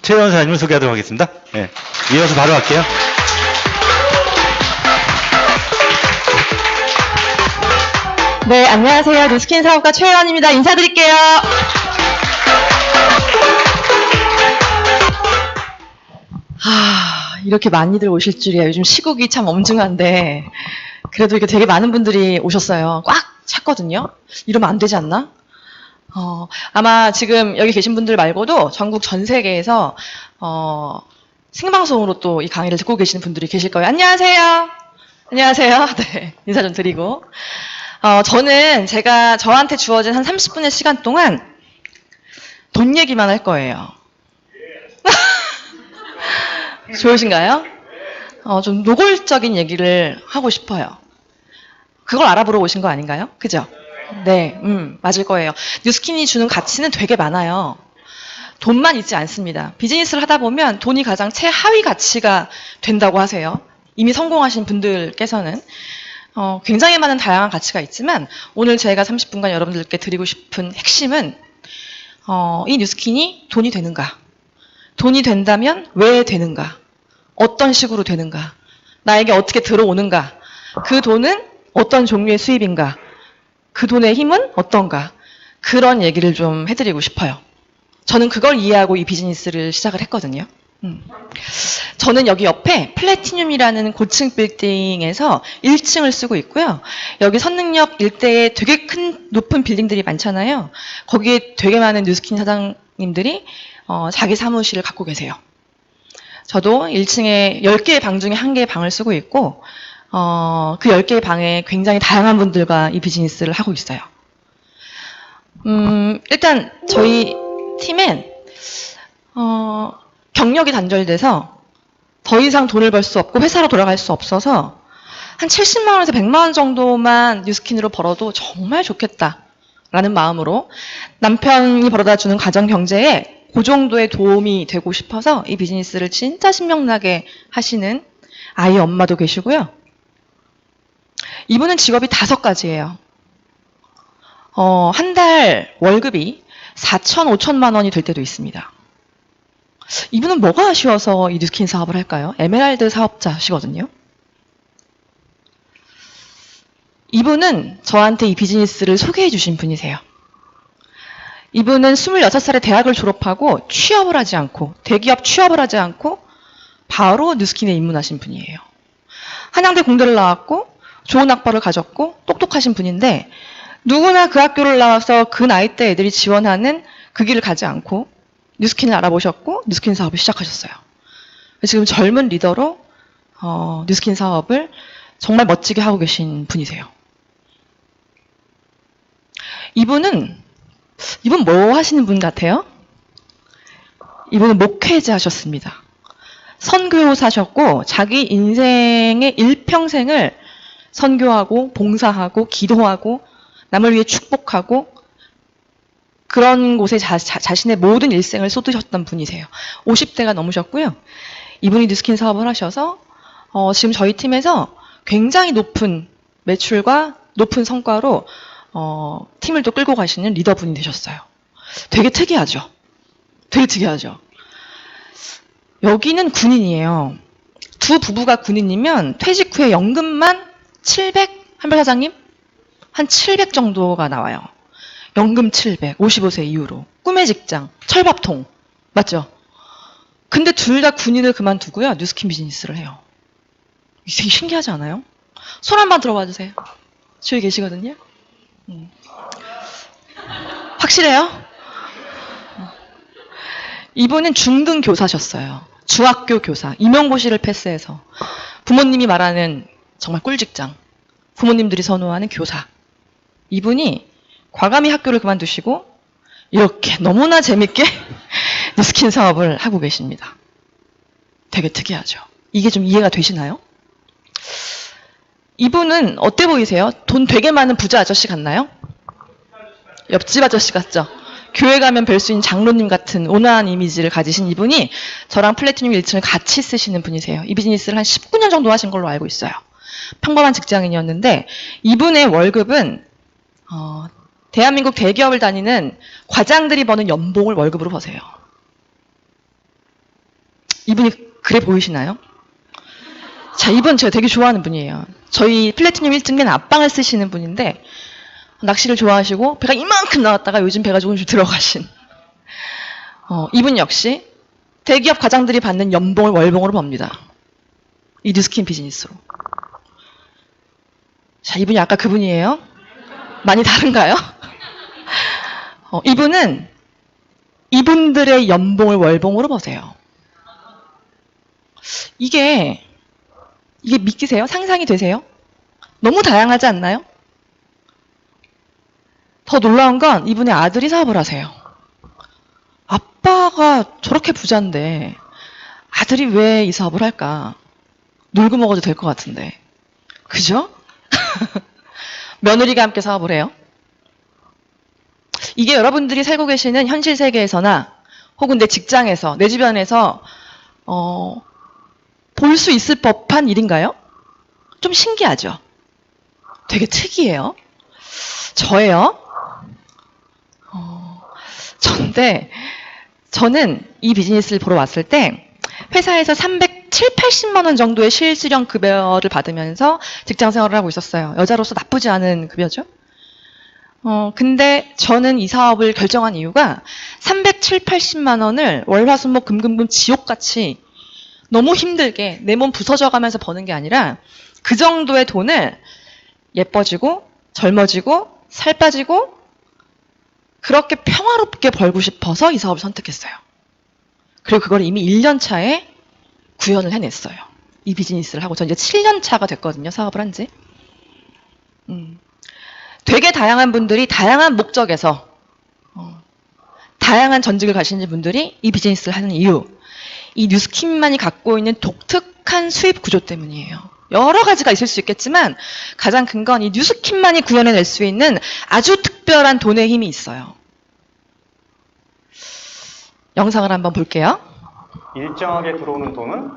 최혜원 사장님을 소개하도록 하겠습니다. 네. 이어서 바로 할게요. 네, 안녕하세요. 뉴스킨 사업가 최혜원입니다. 인사드릴게요. 이렇게 많이들 오실 줄이야. 요즘 시국이 참 엄중한데 그래도 이렇게 되게 많은 분들이 오셨어요. 꽉 찼거든요. 이러면 안 되지 않나? 아마 지금 여기 계신 분들 말고도 전국 전 세계에서 생방송으로 또 이 강의를 듣고 계시는 분들이 계실 거예요. 안녕하세요. 안녕하세요. 네, 인사 좀 드리고. 저는 저한테 주어진 한 30분의 시간 동안 돈 얘기만 할 거예요. 좋으신가요? 좀 노골적인 얘기를 하고 싶어요. 그걸 알아보러 오신 거 아닌가요? 그죠? 네, 맞을 거예요. 뉴스킨이 주는 가치는 되게 많아요. 돈만 있지 않습니다. 비즈니스를 하다 보면 돈이 가장 최하위 가치가 된다고 하세요. 이미 성공하신 분들께서는. 굉장히 많은 다양한 가치가 있지만 오늘 제가 30분간 여러분들께 드리고 싶은 핵심은 이 뉴스킨이 돈이 되는가? 돈이 된다면 왜 되는가? 어떤 식으로 되는가? 나에게 어떻게 들어오는가? 그 돈은 어떤 종류의 수입인가? 그 돈의 힘은 어떤가? 그런 얘기를 좀 해드리고 싶어요. 저는 그걸 이해하고 이 비즈니스를 시작을 했거든요. 저는 여기 옆에 플래티늄이라는 고층 빌딩에서 1층을 쓰고 있고요. 여기 선능력 일대에 되게 높은 빌딩들이 많잖아요. 거기에 되게 많은 뉴스킨 사장님들이 자기 사무실을 갖고 계세요. 저도 1층에 10개의 방 중에 1개의 방을 쓰고 있고 그 10개의 방에 굉장히 다양한 분들과 이 비즈니스를 하고 있어요. 일단 저희 팀엔 경력이 단절돼서 더 이상 돈을 벌 수 없고 회사로 돌아갈 수 없어서 한 70만 원에서 100만 원 정도만 뉴스킨으로 벌어도 정말 좋겠다라는 마음으로 남편이 벌어다 주는 가정 경제에 그 정도의 도움이 되고 싶어서 이 비즈니스를 진짜 신명나게 하시는 아이 엄마도 계시고요. 이분은 직업이 5가지예요. 한 달 월급이 4천, 5천만 원이 될 때도 있습니다. 이분은 뭐가 아쉬워서 이 뉴스킨 사업을 할까요? 에메랄드 사업자시거든요. 이분은 저한테 이 비즈니스를 소개해 주신 분이세요. 이분은 26살에 대학을 졸업하고 취업을 하지 않고 대기업 취업을 하지 않고 바로 뉴스킨에 입문하신 분이에요. 한양대 공대를 나왔고 좋은 학벌을 가졌고 똑똑하신 분인데 누구나 그 학교를 나와서 그 나이대 애들이 지원하는 그 길을 가지 않고 뉴스킨을 알아보셨고 뉴스킨 사업을 시작하셨어요. 지금 젊은 리더로 뉴스킨 사업을 정말 멋지게 하고 계신 분이세요. 이분 뭐 하시는 분 같아요? 이분은 목회자 하셨습니다. 선교사셨고 자기 인생의 일평생을 선교하고 봉사하고 기도하고 남을 위해 축복하고 그런 곳에 자신의 모든 일생을 쏟으셨던 분이세요. 50대가 넘으셨고요. 이분이 뉴스킨 사업을 하셔서 지금 저희 팀에서 굉장히 높은 매출과 높은 성과로 팀을 또 끌고 가시는 리더분이 되셨어요. 되게 특이하죠? 되게 특이하죠? 여기는 군인이에요. 두 부부가 군인이면 퇴직 후에 연금만 700? 한별 사장님? 한 700 정도가 나와요. 연금 700, 55세 이후로. 꿈의 직장, 철밥통. 맞죠? 근데 둘 다 군인을 그만두고요. 뉴스킨 비즈니스를 해요. 이게 되게 신기하지 않아요? 손 한번 들어봐 주세요. 저기 계시거든요. 확실해요? 이분은 중등 교사셨어요. 중학교 교사. 임용고시를 패스해서. 부모님이 말하는 정말 꿀직장. 부모님들이 선호하는 교사. 이분이 과감히 학교를 그만두시고 이렇게 너무나 재밌게 뉴스킨 사업을 하고 계십니다. 되게 특이하죠? 이게 좀 이해가 되시나요? 이분은 어때 보이세요? 돈 되게 많은 부자 아저씨 같나요? 옆집 아저씨 같죠? 교회 가면 뵐 수 있는 장로님 같은 온화한 이미지를 가지신 이분이 저랑 플래티늄 1층을 같이 쓰시는 분이세요. 이 비즈니스를 한 19년 정도 하신 걸로 알고 있어요. 평범한 직장인이었는데 이분의 월급은 대한민국 대기업을 다니는 과장들이 버는 연봉을 월급으로 버세요. 이분이 그래 보이시나요? 자, 이분 제가 되게 좋아하는 분이에요. 저희 플래티늄 1등된 앞방을 쓰시는 분인데 낚시를 좋아하시고 배가 이만큼 나왔다가 요즘 배가 조금씩 들어가신 이분 역시 대기업 과장들이 받는 연봉을 월봉으로 법니다. 이 뉴스킨 비즈니스로. 자, 이분이 아까 그분이에요? 많이 다른가요? 이분은 이분들의 연봉을 월봉으로 버세요. 이게 믿기세요? 상상이 되세요? 너무 다양하지 않나요? 더 놀라운 건 이분의 아들이 사업을 하세요. 아빠가 저렇게 부자인데 아들이 왜 이 사업을 할까? 놀고 먹어도 될 것 같은데. 그죠? 며느리가 함께 사업을 해요. 이게 여러분들이 살고 계시는 현실 세계에서나 혹은 내 직장에서, 내 주변에서 볼 수 있을 법한 일인가요? 좀 신기하죠? 되게 특이해요. 저예요. 저는 이 비즈니스를 보러 왔을 때 회사에서 370~80만 원 정도의 실수령 급여를 받으면서 직장 생활을 하고 있었어요. 여자로서 나쁘지 않은 급여죠. 근데 저는 이 사업을 결정한 이유가 370~80만 원을 월화수목 금금금 지옥같이 너무 힘들게 내 몸 부서져 가면서 버는 게 아니라 그 정도의 돈을 예뻐지고 젊어지고 살 빠지고 그렇게 평화롭게 벌고 싶어서 이 사업을 선택했어요. 그리고 그걸 이미 1년 차에 구현을 해냈어요. 이 비즈니스를 하고 전 이제 7년 차가 됐거든요. 사업을 한 지. 되게 다양한 분들이 다양한 목적에서 다양한 전직을 가시는 분들이 이 비즈니스를 하는 이유. 이 뉴스킨만이 갖고 있는 독특한 수입 구조 때문이에요. 여러 가지가 있을 수 있겠지만 가장 큰 건 이 뉴스킨만이 구현해낼 수 있는 아주 특별한 돈의 힘이 있어요. 영상을 한번 볼게요. 일정하게 들어오는 돈은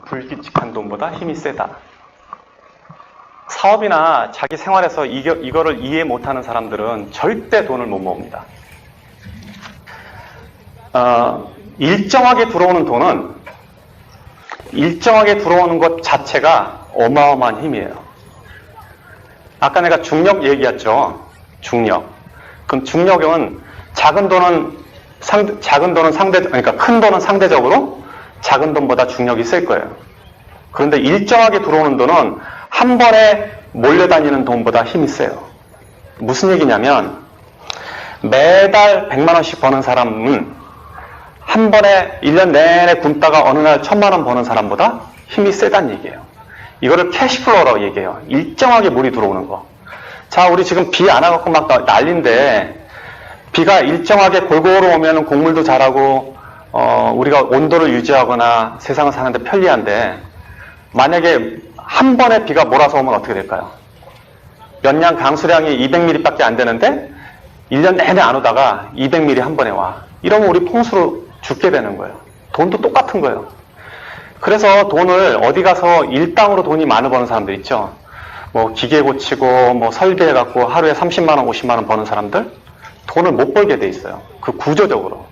불규칙한 돈보다 힘이 세다. 사업이나 자기 생활에서 이거를 이해 못하는 사람들은 절대 돈을 못 모읍니다. 일정하게 들어오는 돈은 일정하게 들어오는 것 자체가 어마어마한 힘이에요. 아까 내가 중력 얘기했죠. 중력. 그럼 중력은 그러니까 큰 돈은 상대적으로 작은 돈보다 중력이 셀 거예요. 그런데 일정하게 들어오는 돈은 한 번에 몰려다니는 돈보다 힘이 세요. 무슨 얘기냐면 매달 100만 원씩 버는 사람은 한 번에 1년 내내 굶다가 어느 날 1000만 원 버는 사람보다 힘이 세다는 얘기예요. 이거를 캐시플로우라고 얘기해요. 일정하게 물이 들어오는 거. 자, 우리 지금 비 안 와갖고 막 난리인데 비가 일정하게 골고루 오면 곡물도 자라고 우리가 온도를 유지하거나 세상을 사는데 편리한데 만약에 한 번에 비가 몰아서 오면 어떻게 될까요? 연량 강수량이 200mm 밖에 안 되는데 1년 내내 안 오다가 200mm 한 번에 와. 이러면 우리 풍수로 죽게 되는 거예요. 돈도 똑같은 거예요. 그래서 돈을 어디 가서 일당으로 돈이 많이 버는 사람들 있죠. 뭐 기계 고치고 뭐 설비해갖고 하루에 30만 원, 50만 원 버는 사람들 돈을 못 벌게 돼 있어요. 그 구조적으로.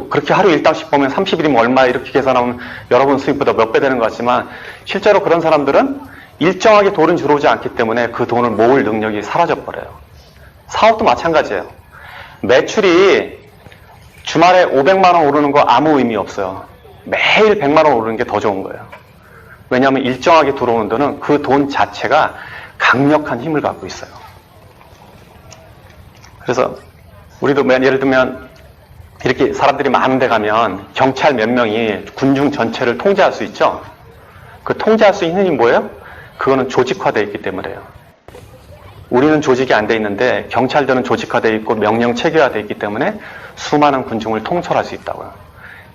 그렇게 하루 일당씩 보면 30일이면 얼마 이렇게 계산하면 여러분 수입보다 몇 배 되는 것 같지만 실제로 그런 사람들은 일정하게 돈은 들어오지 않기 때문에 그 돈을 모을 능력이 사라져버려요. 사업도 마찬가지예요. 매출이 주말에 500만 원 오르는 거 아무 의미 없어요. 매일 100만 원 오르는 게 더 좋은 거예요. 왜냐하면 일정하게 들어오는 돈은 그 돈 자체가 강력한 힘을 갖고 있어요. 그래서 우리도 예를 들면 이렇게 사람들이 많은 데 가면 경찰 몇 명이 군중 전체를 통제할 수 있죠. 그 통제할 수 있는 힘이 뭐예요? 그거는 조직화되어 있기 때문에요. 우리는 조직이 안 돼 있는데 경찰들은 조직화되어 있고 명령 체계화되어 있기 때문에 수많은 군중을 통솔할 수 있다고요.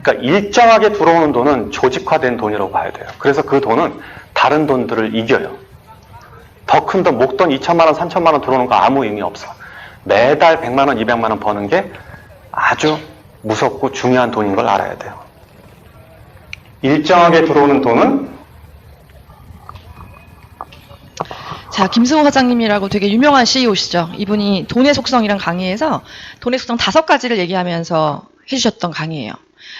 그러니까 일정하게 들어오는 돈은 조직화된 돈이라고 봐야 돼요. 그래서 그 돈은 다른 돈들을 이겨요. 더 큰 돈, 목돈 2천만 원, 3천만 원 들어오는 거 아무 의미 없어. 매달 100만 원, 200만 원 버는 게 아주 무섭고 중요한 돈인 걸 알아야 돼요. 일정하게 들어오는 돈은 자, 김승호 사장님이라고 되게 유명한 CEO시죠. 이분이 돈의 속성이란 강의에서 돈의 속성 5가지를 얘기하면서 해주셨던 강의예요.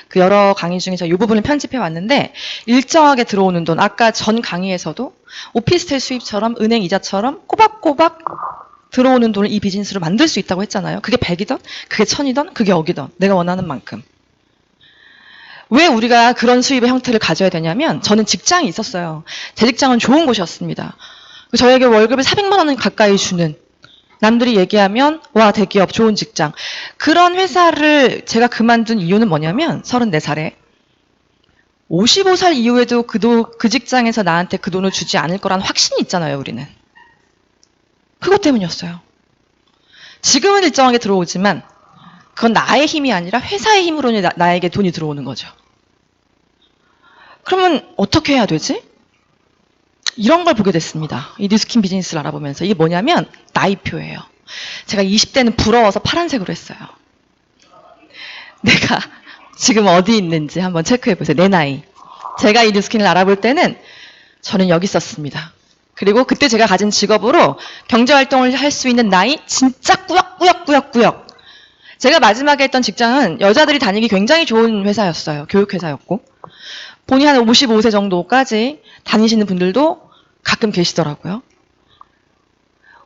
그 여러 강의 중에서 이 부분을 편집해 왔는데 일정하게 들어오는 돈, 아까 전 강의에서도 오피스텔 수입처럼 은행 이자처럼 꼬박꼬박 들어오는 돈을 이 비즈니스로 만들 수 있다고 했잖아요. 그게 100이든 그게 1000이든 그게 억이든 내가 원하는 만큼. 왜 우리가 그런 수입의 형태를 가져야 되냐면 저는 직장이 있었어요. 제 직장은 좋은 곳이었습니다. 저에게 월급을 400만 원 가까이 주는, 남들이 얘기하면 와 대기업 좋은 직장, 그런 회사를 제가 그만둔 이유는 뭐냐면 34살에 55살 이후에도 그 직장에서 나한테 그 돈을 주지 않을 거란 확신이 있잖아요. 우리는. 그것 때문이었어요. 지금은 일정하게 들어오지만 그건 나의 힘이 아니라 회사의 힘으로 나에게 돈이 들어오는 거죠. 그러면 어떻게 해야 되지? 이런 걸 보게 됐습니다. 이 뉴스킨 비즈니스를 알아보면서. 이게 뭐냐면 나이표예요. 제가 20대는 부러워서 파란색으로 했어요. 내가 지금 어디 있는지 한번 체크해 보세요. 내 나이. 제가 이 뉴스킨을 알아볼 때는 저는 여기 있었습니다. 그리고 그때 제가 가진 직업으로 경제활동을 할 수 있는 나이 진짜 꾸역꾸역. 제가 마지막에 했던 직장은 여자들이 다니기 굉장히 좋은 회사였어요. 교육회사였고. 본인 한 55세 정도까지 다니시는 분들도 가끔 계시더라고요.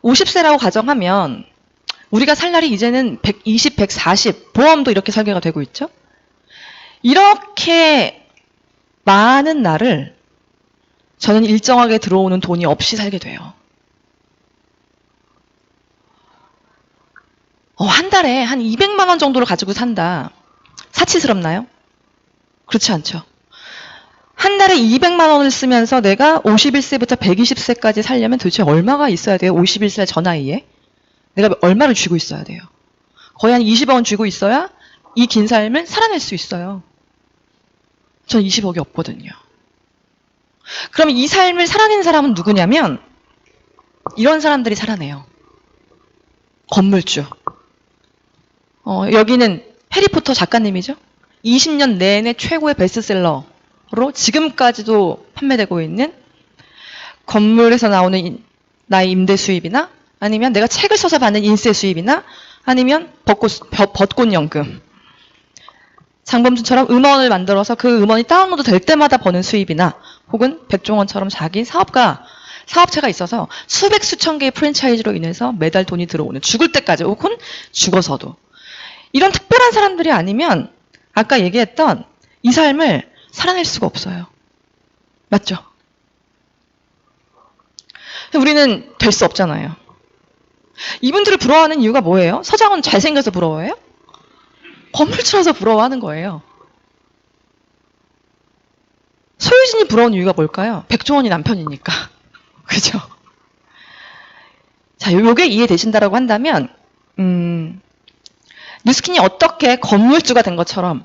50세라고 가정하면 우리가 살 날이 이제는 120, 140, 보험도 이렇게 설계가 되고 있죠. 이렇게 많은 날을 저는 일정하게 들어오는 돈이 없이 살게 돼요. 한 달에 한 200만 원 정도를 가지고 산다. 사치스럽나요? 그렇지 않죠. 한 달에 200만 원을 쓰면서 내가 51세부터 120세까지 살려면 도대체 얼마가 있어야 돼요? 51세 저 나이에? 내가 얼마를 쥐고 있어야 돼요? 거의 한 20억 원 쥐고 있어야 이 긴 삶을 살아낼 수 있어요. 전 20억이 없거든요. 그럼 이 삶을 살아낸 사람은 누구냐면 이런 사람들이 살아내요. 건물주. 여기는 해리포터 작가님이죠. 20년 내내 최고의 베스트셀러로 지금까지도 판매되고 있는 건물에서 나오는 나의 임대 수입이나 아니면 내가 책을 써서 받는 인세 수입이나 아니면 벚꽃연금. 장범준처럼 음원을 만들어서 그 음원이 다운로드 될 때마다 버는 수입이나 혹은 백종원처럼 자기 사업체가 있어서 수백 수천 개의 프랜차이즈로 인해서 매달 돈이 들어오는, 죽을 때까지 혹은 죽어서도. 이런 특별한 사람들이 아니면 아까 얘기했던 이 삶을 살아낼 수가 없어요. 맞죠? 우리는 될 수 없잖아요. 이분들을 부러워하는 이유가 뭐예요? 서장훈 잘생겨서 부러워해요? 건물주라서 부러워하는 거예요. 소유진이 부러운 이유가 뭘까요? 백종원이 남편이니까. 그죠? 자, 요게 이해되신다라고 한다면, 뉴스킨이 어떻게 건물주가 된 것처럼,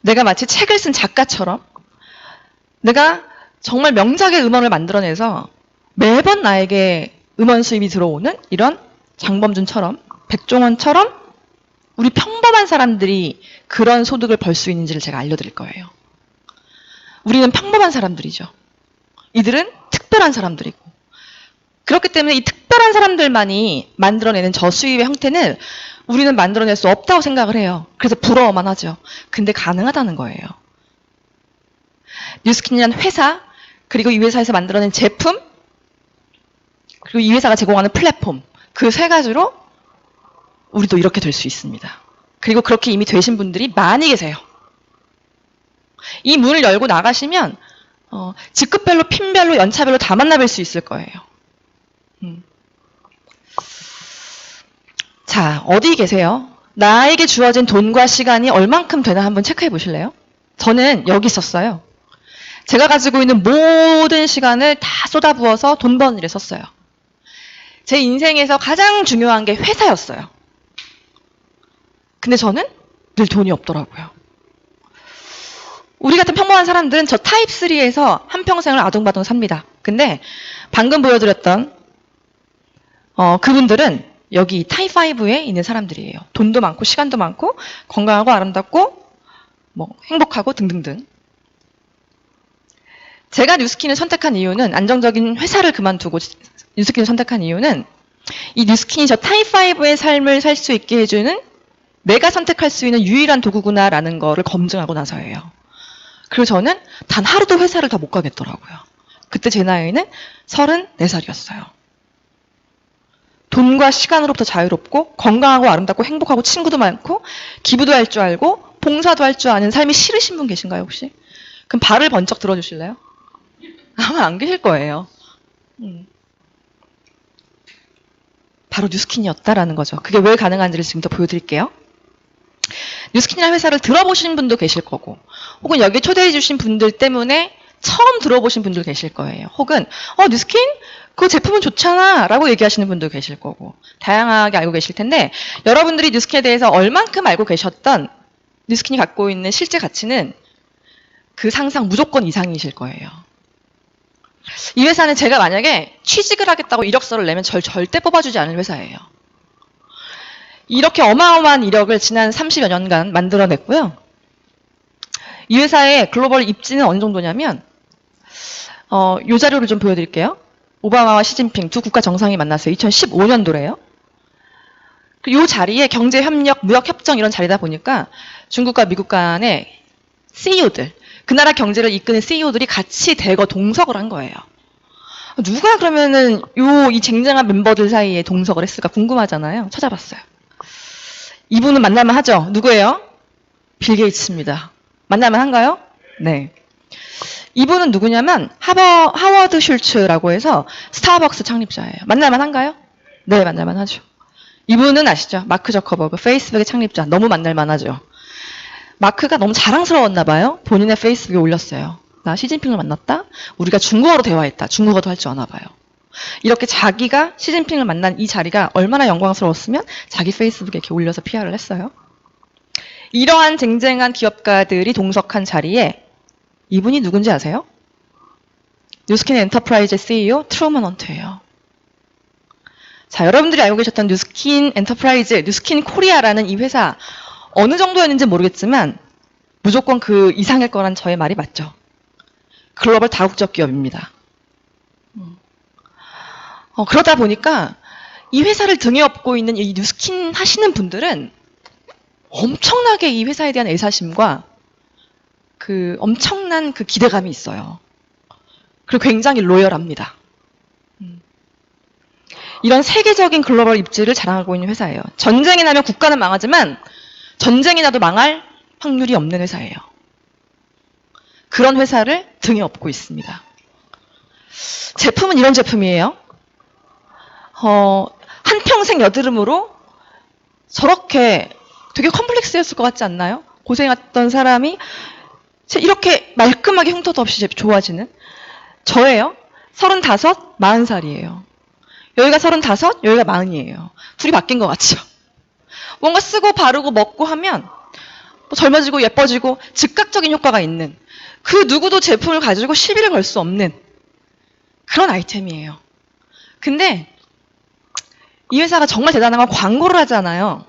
내가 마치 책을 쓴 작가처럼, 내가 정말 명작의 음원을 만들어내서 매번 나에게 음원 수입이 들어오는 이런 장범준처럼, 백종원처럼 우리 평범한 사람들이 그런 소득을 벌 수 있는지를 제가 알려드릴 거예요. 우리는 평범한 사람들이죠. 이들은 특별한 사람들이고. 그렇기 때문에 이 특별한 사람들만이 만들어내는 저수입의 형태는 우리는 만들어낼 수 없다고 생각을 해요. 그래서 부러워만 하죠. 근데 가능하다는 거예요. 뉴스킨이라는 회사, 그리고 이 회사에서 만들어낸 제품, 그리고 이 회사가 제공하는 플랫폼, 그 세 가지로 우리도 이렇게 될 수 있습니다. 그리고 그렇게 이미 되신 분들이 많이 계세요. 이 문을 열고 나가시면 직급별로, 핀별로, 연차별로 다 만나뵐 수 있을 거예요. 자, 어디 계세요? 나에게 주어진 돈과 시간이 얼만큼 되나 한번 체크해 보실래요? 저는 여기 있었어요. 제가 가지고 있는 모든 시간을 다 쏟아부어서 돈 버는 일에 썼어요. 제 인생에서 가장 중요한 게 회사였어요. 근데 저는 늘 돈이 없더라고요. 우리 같은 평범한 사람들은 저 타입 3에서 한평생을 아둥바둥 삽니다. 근데 방금 보여드렸던 그분들은 여기 타입 5에 있는 사람들이에요. 돈도 많고 시간도 많고 건강하고 아름답고 뭐 행복하고 등등등. 제가 뉴스킨을 선택한 이유는, 안정적인 회사를 그만두고 뉴스킨을 선택한 이유는 이 뉴스킨이 저 타입 5의 삶을 살 수 있게 해주는 내가 선택할 수 있는 유일한 도구구나라는 거를 검증하고 나서예요. 그리고 저는 단 하루도 회사를 더 못 가겠더라고요. 그때 제 나이는 34살이었어요. 돈과 시간으로부터 자유롭고 건강하고 아름답고 행복하고 친구도 많고 기부도 할 줄 알고 봉사도 할 줄 아는 삶이 싫으신 분 계신가요 혹시? 그럼 발을 번쩍 들어주실래요? 아마 안 계실 거예요. 바로 뉴스킨이었다라는 거죠. 그게 왜 가능한지를 지금부터 보여드릴게요. 뉴스킨이라는 회사를 들어보신 분도 계실 거고 혹은 여기 초대해 주신 분들 때문에 처음 들어보신 분들 계실 거예요. 혹은 뉴스킨? 그 제품은 좋잖아 라고 얘기하시는 분도 계실 거고 다양하게 알고 계실 텐데 여러분들이 뉴스킨에 대해서 얼만큼 알고 계셨던 뉴스킨이 갖고 있는 실제 가치는 그 상상 무조건 이상이실 거예요. 이 회사는 제가 만약에 취직을 하겠다고 이력서를 내면 절대 뽑아주지 않을 회사예요. 이렇게 어마어마한 이력을 지난 30여 년간 만들어냈고요. 이 회사의 글로벌 입지는 어느 정도냐면 이 자료를 좀 보여드릴게요. 오바마와 시진핑 두 국가 정상이 만났어요. 2015년도래요. 이 자리에 경제협력, 무역협정 이런 자리다 보니까 중국과 미국 간의 CEO들, 그 나라 경제를 이끄는 CEO들이 같이 대거 동석을 한 거예요. 누가 그러면은 이 쟁쟁한 멤버들 사이에 동석을 했을까 궁금하잖아요. 찾아봤어요. 이분은 만날만 하죠. 누구예요? 빌 게이츠입니다. 만날만 한가요? 네. 이분은 누구냐면 하워드 슐츠라고 해서 스타벅스 창립자예요. 만날만 한가요? 네, 만날만 하죠. 이분은 아시죠? 마크 저커버그, 페이스북의 창립자. 너무 만날만 하죠. 마크가 너무 자랑스러웠나 봐요. 본인의 페이스북에 올렸어요. 나 시진핑을 만났다? 우리가 중국어로 대화했다. 중국어도 할 줄 아나 봐요. 이렇게 자기가 시진핑을 만난 이 자리가 얼마나 영광스러웠으면 자기 페이스북에 이렇게 올려서 PR을 했어요. 이러한 쟁쟁한 기업가들이 동석한 자리에 이분이 누군지 아세요? 뉴스킨 엔터프라이즈 CEO 트루먼 헌트예요. 자, 여러분들이 알고 계셨던 뉴스킨 엔터프라이즈, 뉴스킨 코리아라는 이 회사 어느 정도였는지 모르겠지만 무조건 그 이상일 거란 저의 말이 맞죠. 글로벌 다국적 기업입니다. 그러다 보니까 이 회사를 등에 업고 있는 이 뉴스킨 하시는 분들은 엄청나게 이 회사에 대한 애사심과 그 엄청난 그 기대감이 있어요. 그리고 굉장히 로열합니다. 이런 세계적인 글로벌 입지를 자랑하고 있는 회사예요. 전쟁이 나면 국가는 망하지만 전쟁이 나도 망할 확률이 없는 회사예요. 그런 회사를 등에 업고 있습니다. 제품은 이런 제품이에요. 한평생 여드름으로 저렇게 되게 컴플렉스였을 것 같지 않나요? 고생했던 사람이 이렇게 말끔하게 흉터도 없이 좋아지는 저예요. 35, 40살이에요. 여기가 35, 여기가 40이에요. 둘이 바뀐 것 같죠? 뭔가 쓰고 바르고 먹고 하면 젊어지고 예뻐지고 즉각적인 효과가 있는 그 누구도 제품을 가지고 시비를 걸 수 없는 그런 아이템이에요. 근데 이 회사가 정말 대단한 건 광고를 하잖아요.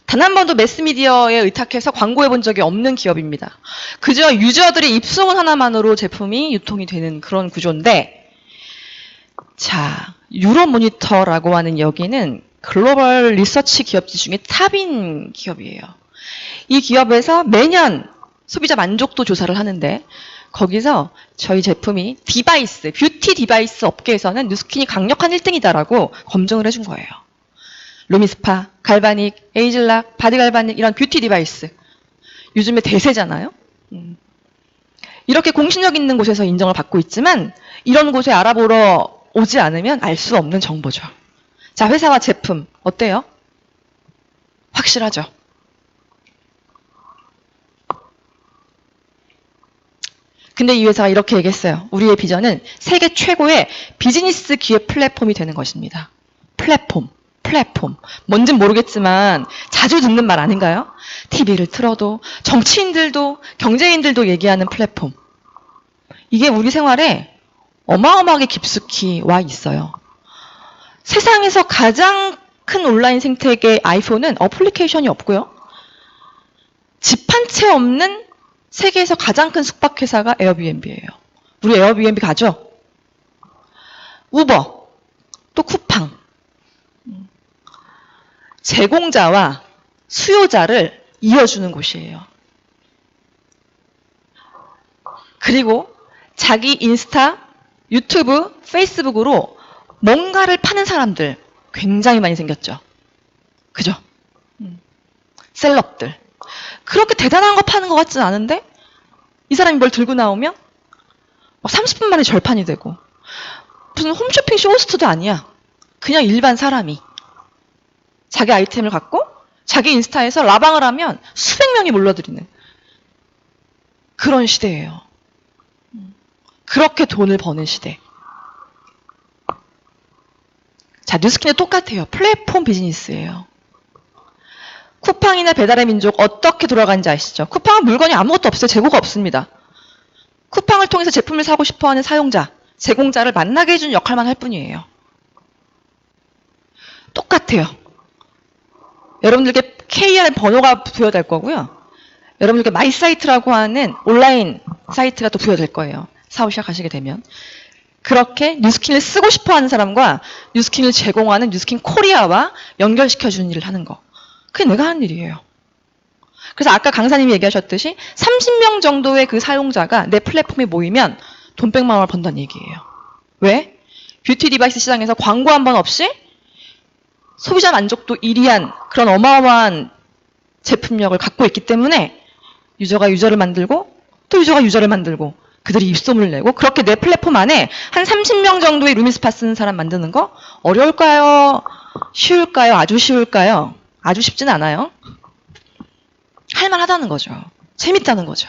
단 한 번도 매스미디어에 의탁해서 광고해 본 적이 없는 기업입니다. 그저 유저들의 입소문 하나만으로 제품이 유통이 되는 그런 구조인데 자, 유로모니터라고 하는 여기는 글로벌 리서치 기업지 중에 탑인 기업이에요. 이 기업에서 매년 소비자 만족도 조사를 하는데 거기서 저희 제품이 디바이스, 뷰티 디바이스 업계에서는 뉴스킨이 강력한 1등이다라고 검증을 해준 거예요. 루미스파, 갈바닉, 에이즐락, 바디갈바닉 이런 뷰티 디바이스. 요즘에 대세잖아요. 이렇게 공신력 있는 곳에서 인정을 받고 있지만 이런 곳에 알아보러 오지 않으면 알 수 없는 정보죠. 자, 회사와 제품 어때요? 확실하죠? 근데 이 회사가 이렇게 얘기했어요. 우리의 비전은 세계 최고의 비즈니스 기획 플랫폼이 되는 것입니다. 플랫폼. 뭔진 모르겠지만 자주 듣는 말 아닌가요? TV를 틀어도 정치인들도 경제인들도 얘기하는 플랫폼. 이게 우리 생활에 어마어마하게 깊숙이 와 있어요. 세상에서 가장 큰 온라인 생태계 아이폰은 어플리케이션이 없고요. 집 한 채 없는 세계에서 가장 큰 숙박회사가 에어비앤비예요. 우리 에어비앤비 가죠? 우버, 또 쿠팡. 제공자와 수요자를 이어주는 곳이에요. 그리고 자기 인스타, 유튜브, 페이스북으로 뭔가를 파는 사람들 굉장히 많이 생겼죠. 그죠? 셀럽들. 그렇게 대단한 거 파는 것 같진 않은데 이 사람이 뭘 들고 나오면 막 30분 만에 절판이 되고 무슨 홈쇼핑 쇼호스트도 아니야. 그냥 일반 사람이 자기 아이템을 갖고 자기 인스타에서 라방을 하면 수백 명이 몰려들이는 그런 시대예요. 그렇게 돈을 버는 시대. 자, 뉴스킨도 똑같아요. 플랫폼 비즈니스예요. 쿠팡이나 배달의 민족 어떻게 돌아가는지 아시죠? 쿠팡은 물건이 아무것도 없어요. 재고가 없습니다. 쿠팡을 통해서 제품을 사고 싶어하는 사용자, 제공자를 만나게 해주는 역할만 할 뿐이에요. 똑같아요. 여러분들께 K라는 번호가 부여될 거고요. 여러분들께 마이사이트라고 하는 온라인 사이트가 또 부여될 거예요. 사업 시작하시게 되면. 그렇게 뉴스킨을 쓰고 싶어하는 사람과 뉴스킨을 제공하는 뉴스킨 코리아와 연결시켜주는 일을 하는 거. 그게 내가 하는 일이에요. 그래서 아까 강사님이 얘기하셨듯이 30명 정도의 그 사용자가 내 플랫폼에 모이면 돈 100만 원을 번다는 얘기예요. 왜? 뷰티 디바이스 시장에서 광고 한 번 없이 소비자 만족도 1위한 그런 어마어마한 제품력을 갖고 있기 때문에 유저가 유저를 만들고 또 유저가 유저를 만들고 그들이 입소문을 내고 그렇게 내 플랫폼 안에 한 30명 정도의 루미스파 쓰는 사람 만드는 거 어려울까요? 쉬울까요? 아주 쉬울까요? 아주 쉽진 않아요. 할만하다는 거죠. 재밌다는 거죠.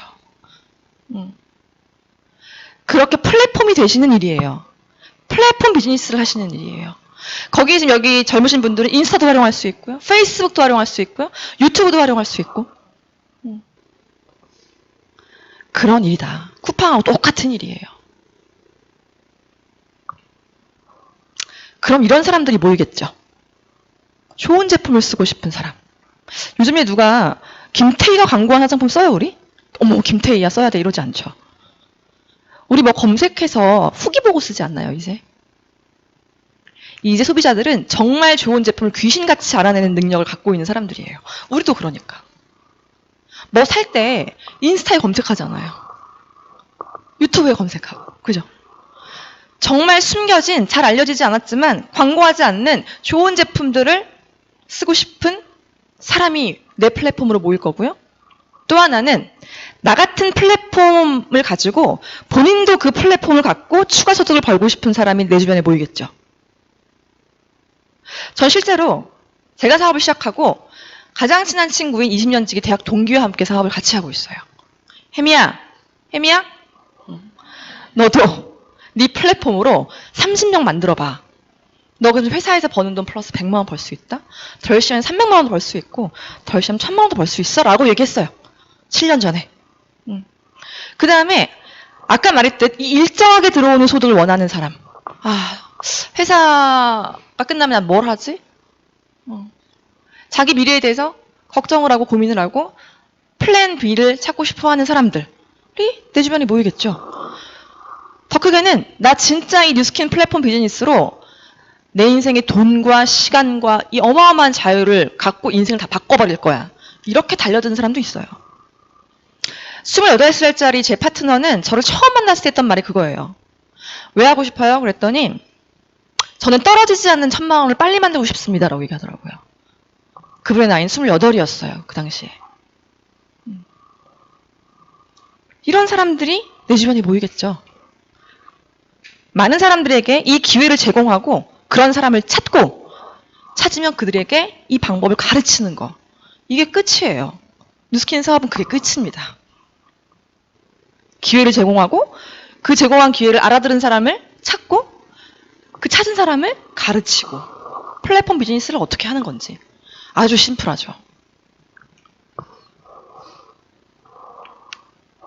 그렇게 플랫폼이 되시는 일이에요. 플랫폼 비즈니스를 하시는 일이에요. 거기에 지금 여기 젊으신 분들은 인스타도 활용할 수 있고요. 페이스북도 활용할 수 있고요. 유튜브도 활용할 수 있고. 그런 일이다. 쿠팡하고 똑같은 일이에요. 그럼 이런 사람들이 모이겠죠. 좋은 제품을 쓰고 싶은 사람. 요즘에 누가 김태희가 광고한 화장품 써요, 우리? 어머, 김태희야 써야 돼 이러지 않죠. 우리 뭐 검색해서 후기 보고 쓰지 않나요, 이제? 이제 소비자들은 정말 좋은 제품을 귀신같이 알아내는 능력을 갖고 있는 사람들이에요. 우리도 그러니까. 뭐 살 때 인스타에 검색하잖아요. 유튜브에 검색하고. 그죠? 정말 숨겨진, 잘 알려지지 않았지만 광고하지 않는 좋은 제품들을 쓰고 싶은 사람이 내 플랫폼으로 모일 거고요. 또 하나는 나 같은 플랫폼을 가지고 본인도 그 플랫폼을 갖고 추가 소득을 벌고 싶은 사람이 내 주변에 모이겠죠. 전 실제로 제가 사업을 시작하고 가장 친한 친구인 20년지기 대학 동기와 함께 사업을 같이 하고 있어요. 혜미야, 너도 네 플랫폼으로 30명 만들어봐. 너 그럼 회사에서 버는 돈 플러스 100만 원 벌 수 있다? 더 열심히 하면 300만 원도 벌 수 있고 더 열심히 하면 1000만 원도 벌 수 있어? 라고 얘기했어요. 7년 전에. 그 다음에 아까 말했듯 이 일정하게 들어오는 소득을 원하는 사람. 회사가 끝나면 난 뭘 하지? 자기 미래에 대해서 걱정을 하고 고민을 하고 플랜 B를 찾고 싶어하는 사람들이 내 주변에 모이겠죠. 더 크게는 나 진짜 이 뉴스킨 플랫폼 비즈니스로 내 인생의 돈과 시간과 이 어마어마한 자유를 갖고 인생을 다 바꿔버릴 거야. 이렇게 달려드는 사람도 있어요. 28살짜리 제 파트너는 저를 처음 만났을 때 했던 말이 그거예요. 왜 하고 싶어요? 그랬더니 저는 떨어지지 않는 1000만 원을 빨리 만들고 싶습니다. 라고 얘기하더라고요. 그분의 나이는 28이었어요. 그 당시에. 이런 사람들이 내 주변에 모이겠죠. 많은 사람들에게 이 기회를 제공하고 그런 사람을 찾으면 그들에게 이 방법을 가르치는 거. 이게 끝이에요. 뉴스킨 사업은 그게 끝입니다. 기회를 제공하고 그 제공한 기회를 알아들은 사람을 찾고 그 찾은 사람을 가르치고 플랫폼 비즈니스를 어떻게 하는 건지 아주 심플하죠.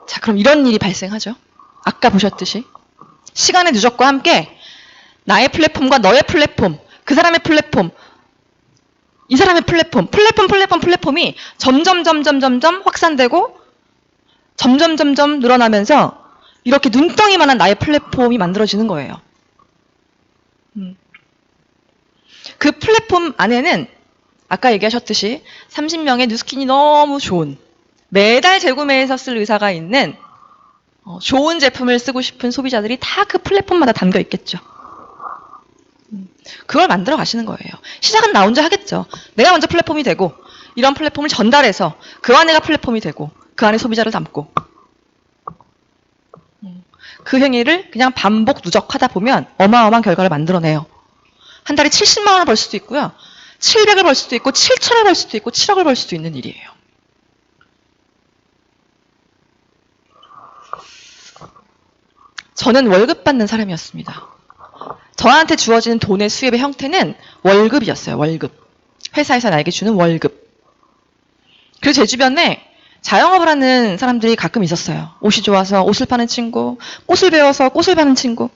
자, 그럼 이런 일이 발생하죠. 아까 보셨듯이 시간의 누적과 함께 나의 플랫폼과 너의 플랫폼, 그 사람의 플랫폼, 이 사람의 플랫폼이 점점 확산되고 점점 늘어나면서 이렇게 눈덩이만한 나의 플랫폼이 만들어지는 거예요. 그 플랫폼 안에는 아까 얘기하셨듯이 30명의 뉴스킨이 너무 좋은, 매달 재구매해서 쓸 의사가 있는 좋은 제품을 쓰고 싶은 소비자들이 다 그 플랫폼마다 담겨 있겠죠. 그걸 만들어 가시는 거예요. 시작은 나 혼자 하겠죠. 내가 먼저 플랫폼이 되고 이런 플랫폼을 전달해서 그 안에가 플랫폼이 되고 그 안에 소비자를 담고 그 행위를 그냥 반복 누적하다 보면 어마어마한 결과를 만들어내요. 한 달에 70만 원을 벌 수도 있고요. 700을 벌 수도 있고 7천을 벌 수도 있고 7억을 벌 수도 있는 일이에요. 저는 월급 받는 사람이었습니다. 저한테 주어지는 돈의 수입의 형태는 월급이었어요. 월급. 회사에서 나에게 주는 월급. 그리고 제 주변에 자영업을 하는 사람들이 가끔 있었어요. 옷이 좋아서 옷을 파는 친구, 꽃을 배워서 꽃을 파는 친구.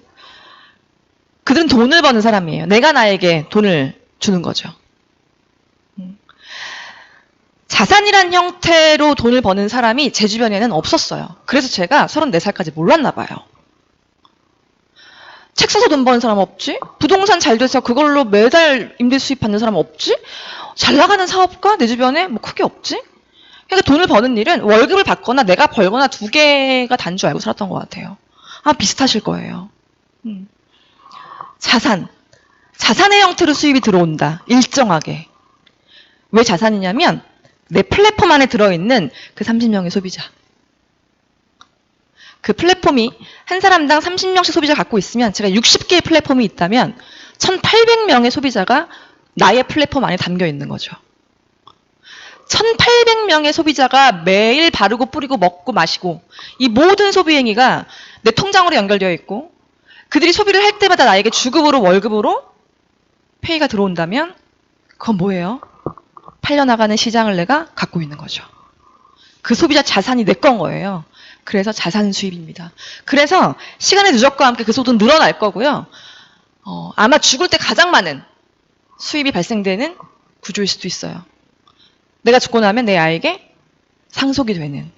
그들은 돈을 버는 사람이에요. 내가 나에게 돈을 주는 거죠. 자산이란 형태로 돈을 버는 사람이 제 주변에는 없었어요. 그래서 제가 34살까지 몰랐나 봐요. 책 사서 돈 버는 사람 없지? 부동산 잘 돼서 그걸로 매달 임대 수입 받는 사람 없지? 잘 나가는 사업가 내 주변에 뭐 크게 없지? 그러니까 돈을 버는 일은 월급을 받거나 내가 벌거나 두 개가 단 줄 알고 살았던 것 같아요. 비슷하실 거예요. 자산의 형태로 수입이 들어온다. 일정하게. 왜 자산이냐면 내 플랫폼 안에 들어있는 그 30명의 소비자. 그 플랫폼이 한 사람당 30명씩 소비자가 갖고 있으면 제가 60개의 플랫폼이 있다면 1800명의 소비자가 나의 플랫폼 안에 담겨 있는 거죠. 1800명의 소비자가 매일 바르고 뿌리고 먹고 마시고 이 모든 소비 행위가 내 통장으로 연결되어 있고 그들이 소비를 할 때마다 나에게 주급으로 월급으로 페이가 들어온다면 그건 뭐예요? 팔려나가는 시장을 내가 갖고 있는 거죠. 그 소비자 자산이 내 건 거예요. 그래서 자산 수입입니다. 그래서 시간의 누적과 함께 그 소득은 늘어날 거고요. 아마 죽을 때 가장 많은 수입이 발생되는 구조일 수도 있어요. 내가 죽고 나면 내 아이에게 상속이 되는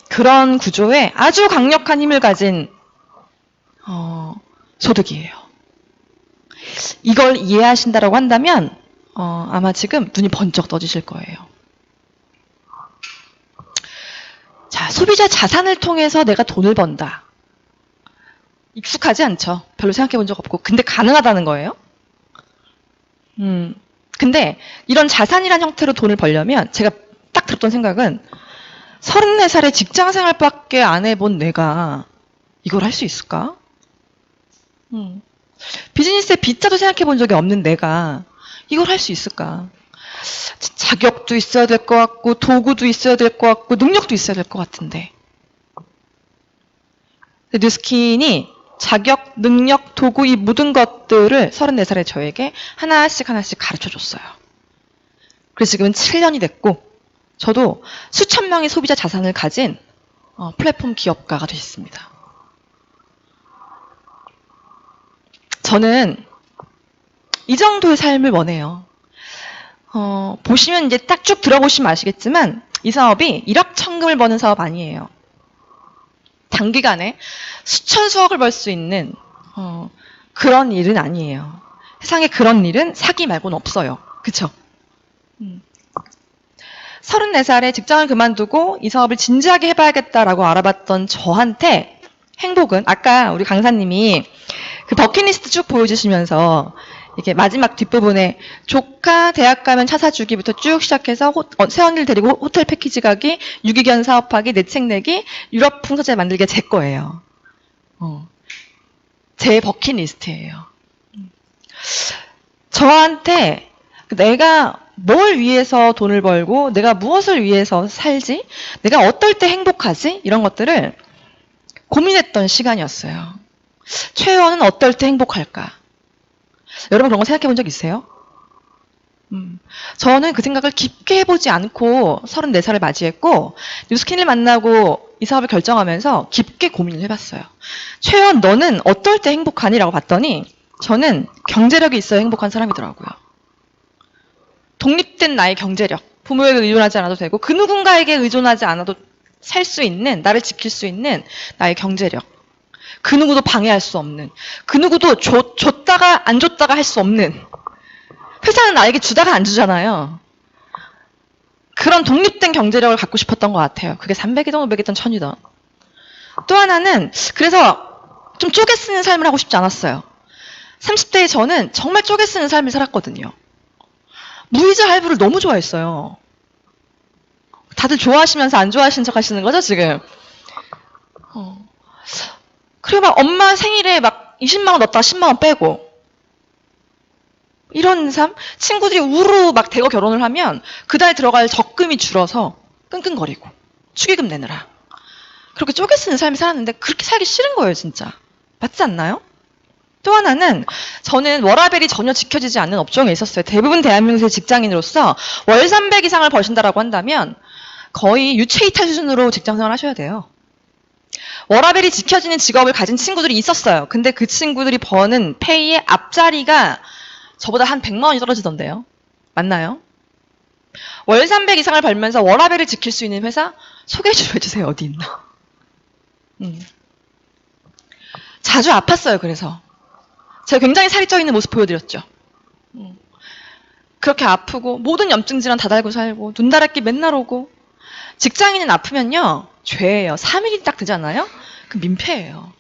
그런 구조에 아주 강력한 힘을 가진 소득이에요. 이걸 이해하신다라고 한다면 아마 지금 눈이 번쩍 떠지실 거예요. 자, 소비자 자산을 통해서 내가 돈을 번다. 익숙하지 않죠. 별로 생각해 본 적 없고. 근데 가능하다는 거예요. 근데 이런 자산이란 형태로 돈을 벌려면 제가 딱 들었던 생각은 34살에 직장 생활밖에 안 해본 내가 이걸 할 수 있을까? 비즈니스의 B자도 생각해 본 적이 없는 내가 이걸 할 수 있을까? 자격도 있어야 될 것 같고 도구도 있어야 될 것 같고 능력도 있어야 될 것 같은데 뉴스킨이 자격, 능력, 도구 이 모든 것들을 34살의 저에게 하나씩 가르쳐줬어요. 그래서 지금은 7년이 됐고 저도 수천 명의 소비자 자산을 가진 플랫폼 기업가가 됐습니다. 저는 이 정도의 삶을 원해요. 보시면 이제 딱 쭉 들어보시면 아시겠지만 이 사업이 1억 천금을 버는 사업 아니에요. 단기간에 수천 수억을 벌 수 있는 그런 일은 아니에요. 세상에 그런 일은 사기 말고는 없어요. 그쵸? 34살에 직장을 그만두고 이 사업을 진지하게 해봐야겠다라고 알아봤던 저한테 행복은 아까 우리 강사님이 그 버킷리스트 쭉 보여주시면서 이렇게 마지막 뒷부분에 조카 대학 가면 차 사주기부터 쭉 시작해서 새언니를 데리고 호텔 패키지 가기, 유기견 사업하기, 내 책 내기, 유럽 풍서제 만들기 제 거예요. 제 버킷리스트예요. 저한테 내가 뭘 위해서 돈을 벌고 내가 무엇을 위해서 살지? 내가 어떨 때 행복하지? 이런 것들을 고민했던 시간이었어요. 최혜원은 어떨 때 행복할까? 여러분 그런 거 생각해 본 적 있어요? 저는 그 생각을 깊게 해보지 않고 34살을 맞이했고 뉴스킨을 만나고 이 사업을 결정하면서 깊게 고민을 해봤어요. 최혜원 너는 어떨 때 행복하니? 라고 봤더니 저는 경제력이 있어야 행복한 사람이더라고요. 독립된 나의 경제력, 부모에게 의존하지 않아도 되고 그 누군가에게 의존하지 않아도 살 수 있는, 나를 지킬 수 있는 나의 경제력. 그 누구도 방해할 수 없는, 그 누구도 줬다가 안 줬다가 할 수 없는. 회사는 나에게 주다가 안 주잖아요. 그런 독립된 경제력을 갖고 싶었던 것 같아요. 그게 300이든 500이든 1000이든. 또 하나는 그래서 좀 쪼개 쓰는 삶을 하고 싶지 않았어요. 30대의 저는 정말 쪼개 쓰는 삶을 살았거든요. 무이자 할부를 너무 좋아했어요. 다들 좋아하시면서 안 좋아하시는 척 하시는 거죠, 지금? 그리고 막 엄마 생일에 막 20만 원 넣었다가 10만 원 빼고. 이런 삶? 친구들이 우르르 막 대거 결혼을 하면 그달 들어갈 적금이 줄어서 끙끙거리고. 축의금 내느라. 그렇게 쪼개 쓰는 삶을 살았는데 그렇게 살기 싫은 거예요, 진짜. 맞지 않나요? 또 하나는 저는 워라밸이 전혀 지켜지지 않는 업종에 있었어요. 대부분 대한민국의 직장인으로서 월 300 이상을 버신다라고 한다면 거의 유체이탈 수준으로 직장생활 하셔야 돼요. 워라밸이 지켜지는 직업을 가진 친구들이 있었어요. 근데 그 친구들이 버는 페이의 앞자리가 저보다 한 100만 원이 떨어지던데요. 맞나요? 월 300 이상을 벌면서 워라밸을 지킬 수 있는 회사 소개 좀 해주세요. 어디 있나? 자주 아팠어요. 그래서 제가 굉장히 살이 쪄 있는 모습 보여드렸죠. 그렇게 아프고 모든 염증 질환 다 달고 살고 눈다랗게 맨날 오고. 직장인은 아프면요 죄예요. 3일이 딱 되잖아요. 그 민폐예요.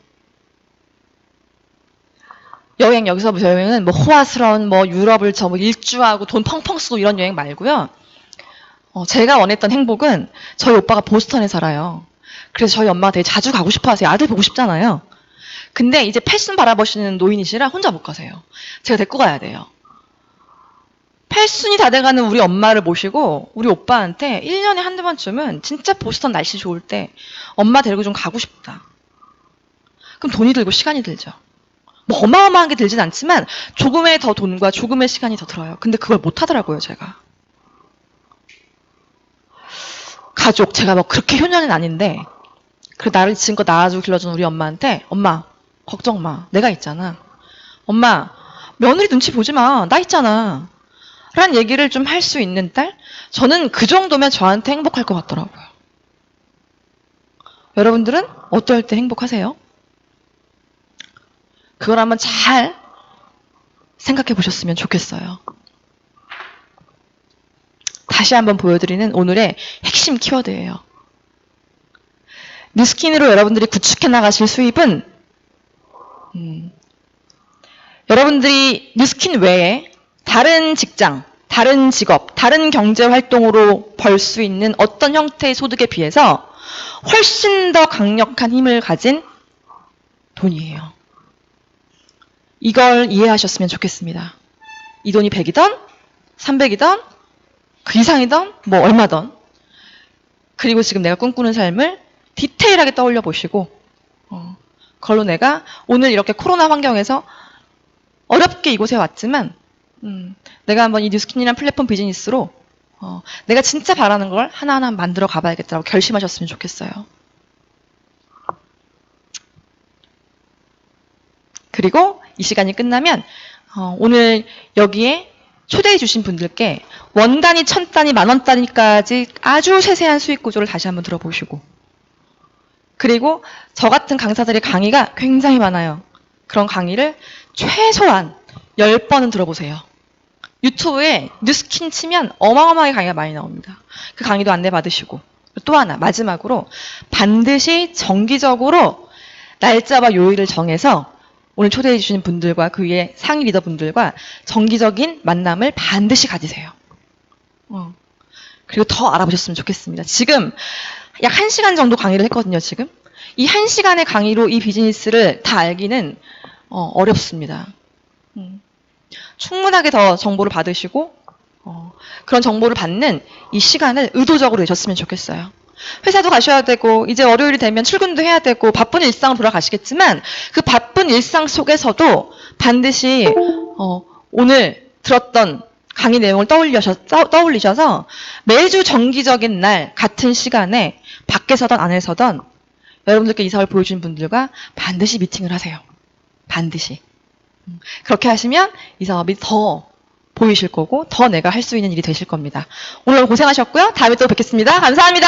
여행 여기서부터 여행은 뭐 호화스러운 뭐 유럽을 뭐 일주하고 돈 펑펑 쓰고 이런 여행 말고요. 제가 원했던 행복은 저희 오빠가 보스턴에 살아요. 그래서 저희 엄마가 되게 자주 가고 싶어 하세요. 아들 보고 싶잖아요. 근데 이제 패션 바라보시는 노인이시라 혼자 못 가세요. 제가 데리고 가야 돼요. 팔순이 다 돼가는 우리 엄마를 모시고 우리 오빠한테 1년에 한두 번쯤은 진짜 보스턴 날씨 좋을 때 엄마 데리고 좀 가고 싶다. 그럼 돈이 들고 시간이 들죠. 뭐 어마어마한 게 들진 않지만 조금의 더 돈과 조금의 시간이 더 들어요. 근데 그걸 못 하더라고요, 제가. 가족, 제가 뭐 그렇게 효녀는 아닌데 그 나를 지금껏 낳아주고 길러준 우리 엄마한테 엄마 걱정 마. 내가 있잖아. 엄마 며느리 눈치 보지 마. 나 있잖아. 라는 얘기를 좀 할 수 있는 딸? 저는 그 정도면 저한테 행복할 것 같더라고요. 여러분들은 어떨 때 행복하세요? 그걸 한번 잘 생각해 보셨으면 좋겠어요. 다시 한번 보여드리는 오늘의 핵심 키워드예요. 뉴스킨으로 여러분들이 구축해 나가실 수입은 여러분들이 뉴스킨 외에 다른 직장, 다른 직업, 다른 경제 활동으로 벌 수 있는 어떤 형태의 소득에 비해서 훨씬 더 강력한 힘을 가진 돈이에요. 이걸 이해하셨으면 좋겠습니다. 이 돈이 100이든 300이든 그 이상이든 뭐 얼마든 그리고 지금 내가 꿈꾸는 삶을 디테일하게 떠올려 보시고 그걸로 내가 오늘 이렇게 코로나 환경에서 어렵게 이곳에 왔지만 내가 한번 이 뉴스킨이라는 플랫폼 비즈니스로 내가 진짜 바라는 걸 하나하나 만들어 가봐야겠다고 결심하셨으면 좋겠어요. 그리고 이 시간이 끝나면 오늘 여기에 초대해 주신 분들께 원단위, 천단위, 만원단위까지 아주 세세한 수익 구조를 다시 한번 들어보시고 그리고 저 같은 강사들의 강의가 굉장히 많아요. 그런 강의를 최소한 10번은 들어보세요. 유튜브에 뉴스킨 치면 어마어마하게 강의가 많이 나옵니다. 그 강의도 안내 받으시고 또 하나 마지막으로 반드시 정기적으로 날짜와 요일을 정해서 오늘 초대해 주시는 분들과 그 위에 상위 리더분들과 정기적인 만남을 반드시 가지세요. 그리고 더 알아보셨으면 좋겠습니다. 지금 약 1시간 정도 강의를 했거든요. 지금 이 1시간의 강의로 이 비즈니스를 다 알기는 어렵습니다. 충분하게 더 정보를 받으시고 그런 정보를 받는 이 시간을 의도적으로 내셨으면 좋겠어요. 회사도 가셔야 되고 이제 월요일이 되면 출근도 해야 되고 바쁜 일상으로 돌아가시겠지만 그 바쁜 일상 속에서도 반드시 오늘 들었던 강의 내용을 떠올리셔서 매주 정기적인 날 같은 시간에 밖에서든 안에서든 여러분들께 이 사업을 보여주신 분들과 반드시 미팅을 하세요. 반드시. 그렇게 하시면 이 사업이 더 보이실 거고 더 내가 할 수 있는 일이 되실 겁니다. 오늘 고생하셨고요. 다음에 또 뵙겠습니다. 감사합니다.